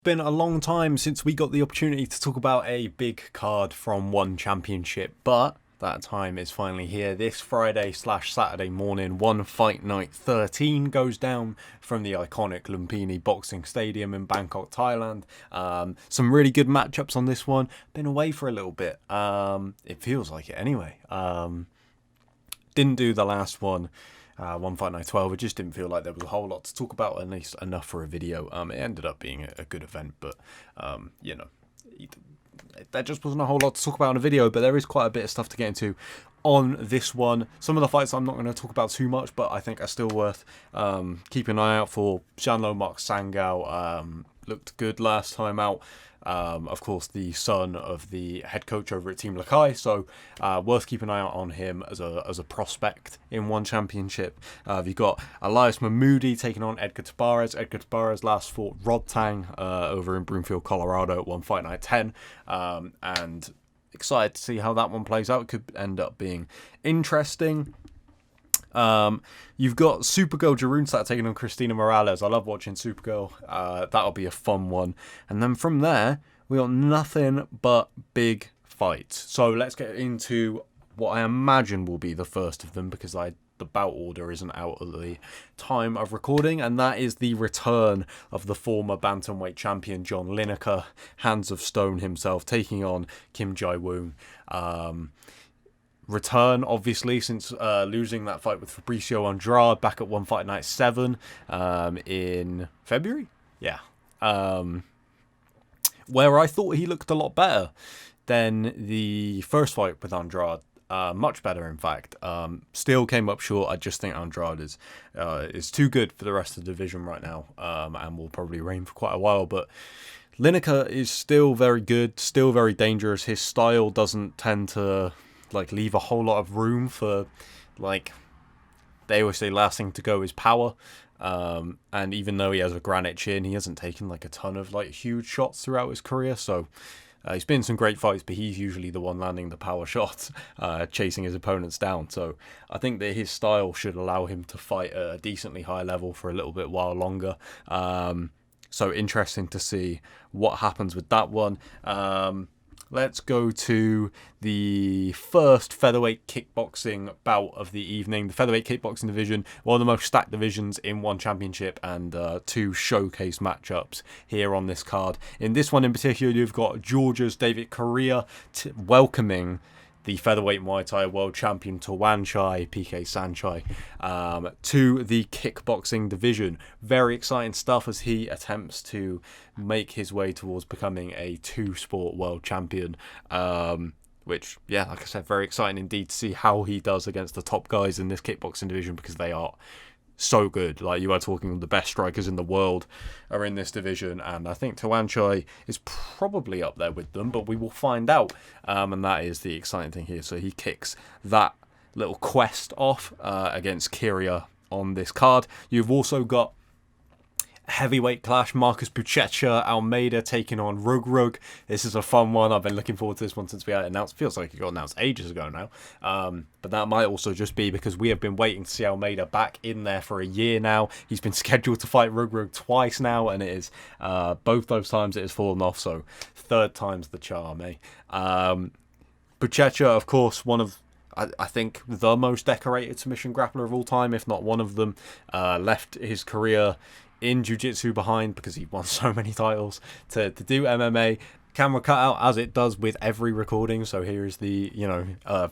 Been a long time since we got the opportunity to talk about a big card from one championship, but that time is finally here. This Friday/Saturday morning, One Fight Night 13 goes down from the iconic Lumpinee Boxing Stadium in Bangkok, Thailand. Some really good matchups on this one. Been away for a little bit. It feels like it anyway. Didn't do the last one. One Fight Night 12, it just didn't feel like there was a whole lot to talk about, at least enough for a video. It ended up being a good event, but, there just wasn't a whole lot to talk about in a video, but there is quite a bit of stuff to get into on this one. Some of the fights I'm not going to talk about too much, but I think are still worth keeping an eye out for. Shanlo Mark Sangao looked good last time out. Of course, the son of the head coach over at Team Lakai, so worth keeping an eye out on him as a prospect in one championship. You've got Elias Mahmoudi taking on Edgar Tabarez. Edgar Tabarez last fought Rod Tang over in Broomfield, Colorado at One Fight Night 10, and excited to see how that one plays out. It could end up being interesting. You've got Supergirl Jarunstad taking on Christina Morales. I love watching Supergirl. That'll be a fun one. And then from there, we got nothing but big fights. So let's get into what I imagine will be the first of them, because the bout order isn't out at the time of recording, and that is the return of the former bantamweight champion John Lineker, Hands of Stone himself, taking on Kim Jae-woong. Return, obviously, since losing that fight with Fabricio Andrade back at One Fight Night 7 in February. Yeah. Where I thought he looked a lot better than the first fight with Andrade. Much better, in fact. Still came up short. I just think Andrade is too good for the rest of the division right now, and will probably reign for quite a while. But Lineker is still very good, still very dangerous. His style doesn't tend to leave a whole lot of room for, they always say last thing to go is power. And even though he has a granite chin, he hasn't taken a ton of huge shots throughout his career. So he's been in some great fights, but he's usually the one landing the power shots, chasing his opponents down. So I think that his style should allow him to fight at a decently high level for a little bit while longer. So interesting to see what happens with that one. Let's go to the first featherweight kickboxing bout of the evening. The featherweight kickboxing division, one of the most stacked divisions in one championship, and two showcase matchups here on this card. In this one in particular, you've got Georgia's David Correa welcoming the featherweight Muay Thai world champion Tawanchai PK Sanchai to the kickboxing division. Very exciting stuff as he attempts to make his way towards becoming a two-sport world champion. Which, yeah, like I said, very exciting indeed to see how he does against the top guys in this kickboxing division, because they are so good. You are talking the best strikers in the world are in this division, and I think Tawanchai is probably up there with them, but we will find out. And that is the exciting thing here. So he kicks that little quest off against Kyria on this card. You've also got heavyweight clash, Marcus Buchecha Almeida taking on Rug. This is a fun one. I've been looking forward to this one since we had it announced. Feels like it got announced ages ago now. But that might also just be because we have been waiting to see Almeida back in there for a year now. He's been scheduled to fight Rug twice now, and it is both those times it has fallen off. So third time's the charm, eh? Buchecha, of course, one of I think the most decorated submission grappler of all time, if not one of them. Left his career in jiu-jitsu behind because he won so many titles to do MMA. Camera cut out, as it does with every recording, so here is the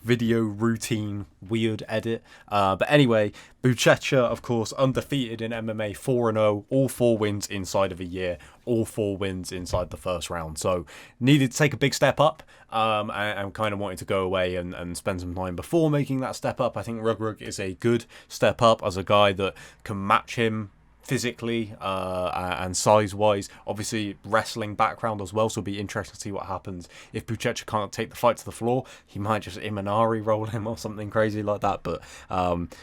video routine weird edit. But anyway, Buchecha, of course, undefeated in MMA, 4-0, all 4 wins inside of a year, all 4 wins inside the first round. So needed to take a big step up, and kind of wanted to go away and spend some time before making that step up. I think Rug is a good step up as a guy that can match him physically and size-wise. Obviously, wrestling background as well, so it'll be interesting to see what happens. If Buchecha can't take the fight to the floor, he might just Imanari roll him or something crazy like that. But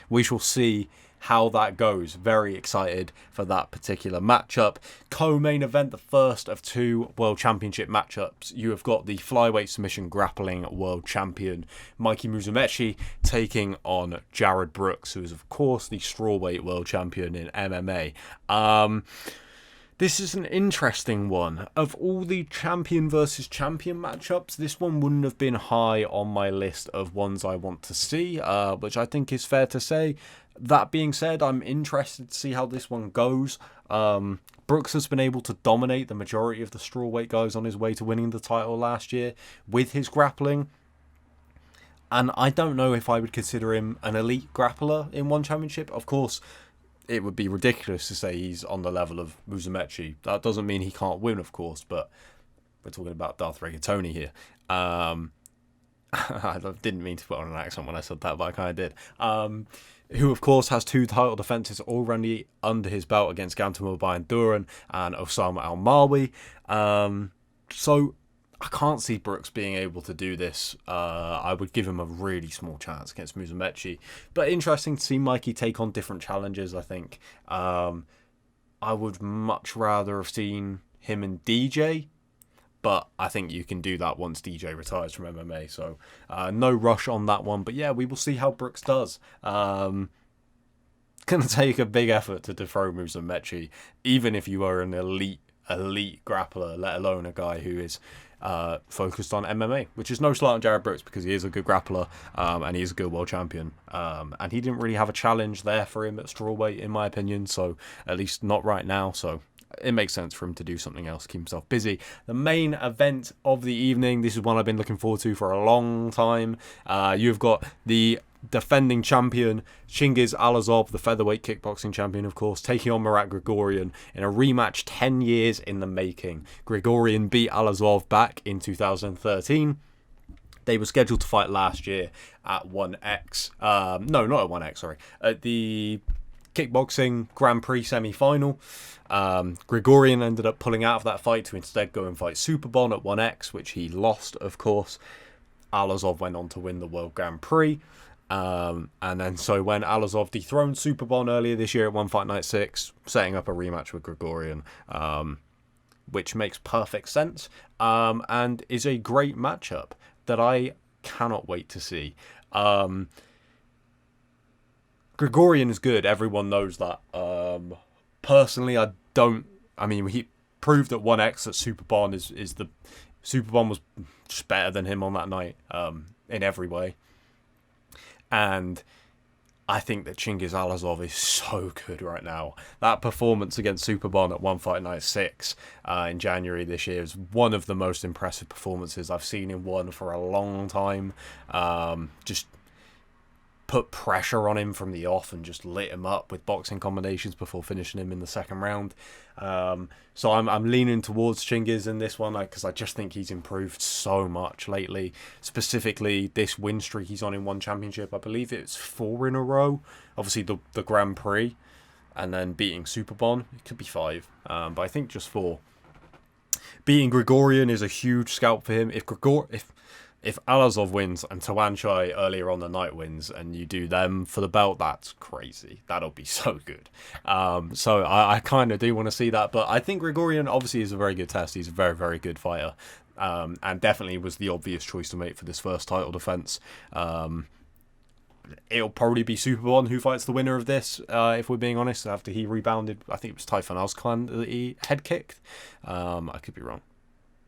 we shall see how that goes. Very excited for that particular matchup. Co-main event, the first of 2 World Championship matchups. You have got the flyweight submission grappling world champion Mikey Musumeci taking on Jared Brooks, who is of course the strawweight world champion in MMA. This is an interesting one. Of all the champion versus champion matchups, this one wouldn't have been high on my list of ones I want to see, which I think is fair to say. That being said, I'm interested to see how this one goes. Brooks has been able to dominate the majority of the strawweight guys on his way to winning the title last year with his grappling. And I don't know if I would consider him an elite grappler in one championship. Of course, it would be ridiculous to say he's on the level of Musumeci. That doesn't mean he can't win, of course, but we're talking about Darth Rigatoni here. I didn't mean to put on an accent when I said that, but I kind of did. Who, of course, has 2 title defences already under his belt against Gantam Duran and Osama Al-Marwi. So I can't see Brooks being able to do this. I would give him a really small chance against Musumeci. But interesting to see Mikey take on different challenges, I think. I would much rather have seen him and DJ. But I think you can do that once DJ retires from MMA. So no rush on that one. But yeah, we will see how Brooks does. Going to take a big effort to dethrone Musumeci, even if you are an elite grappler, let alone a guy who is focused on MMA, which is no slight on Jared Brooks because he is a good grappler and he is a good world champion. And he didn't really have a challenge there for him at strawweight, in my opinion. So at least not right now. So it makes sense for him to do something else, keep himself busy. The main event of the evening, this is one I've been looking forward to for a long time. You've got the defending champion Chingiz Alazov, the featherweight kickboxing champion, of course, taking on Murat Grigorian in a rematch 10 years in the making. Grigorian beat Alazov back in 2013. They were scheduled to fight last year at 1X. No, not at 1X, sorry. At the kickboxing Grand Prix semi-final. Grigorian ended up pulling out of that fight to instead go and fight Superbon at 1X, which he lost, of course. Alazov went on to win the World Grand Prix. And then so when Alazov dethroned Superbon earlier this year at One Fight Night 6, setting up a rematch with Grigorian, which makes perfect sense, and is a great matchup that I cannot wait to see. Grigorian is good, everyone knows that. Personally, he proved at 1X that Superbon is the... Superbon was just better than him on that night, in every way. And I think that Chingiz Alazov is so good right now. That performance against Superbon at One Fight Night 6 in January this year is one of the most impressive performances I've seen in one for a long time. Just put pressure on him from the off and just lit him up with boxing combinations before finishing him in the second round. So I'm leaning towards Chingiz in this one because I just think he's improved so much lately. Specifically, this win streak he's on in one championship. I believe it's 4 in a row. Obviously, the Grand Prix and then beating Superbon. It could be 5, but I think just 4. Beating Grigorian is a huge scalp for him. If Alazov wins and Tawanchai earlier on the night wins and you do them for the belt, that's crazy. That'll be so good. So I kind of do want to see that. But I think Grigorian obviously is a very good test. He's a very, very good fighter. And definitely was the obvious choice to make for this first title defense. It'll probably be Superbon who fights the winner of this, if we're being honest, after he rebounded. I think it was Typhon Ozcan that he head kicked. I could be wrong.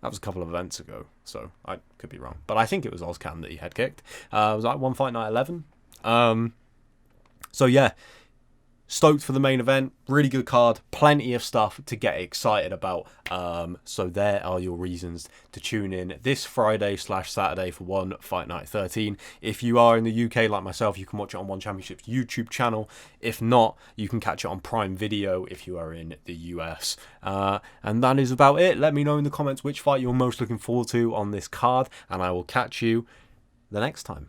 That was a couple of events ago, so I could be wrong. But I think it was Ozcan that he head kicked. It was like One Fight Night 11. So yeah, stoked for the main event. Really good card. Plenty of stuff to get excited about. So there are your reasons to tune in this Friday/Saturday for One Fight Night 13. If you are in the UK like myself, you can watch it on One Championship's YouTube channel. If not, you can catch it on Prime Video if you are in the US. And that is about it. Let me know in the comments which fight you're most looking forward to on this card, and I will catch you the next time.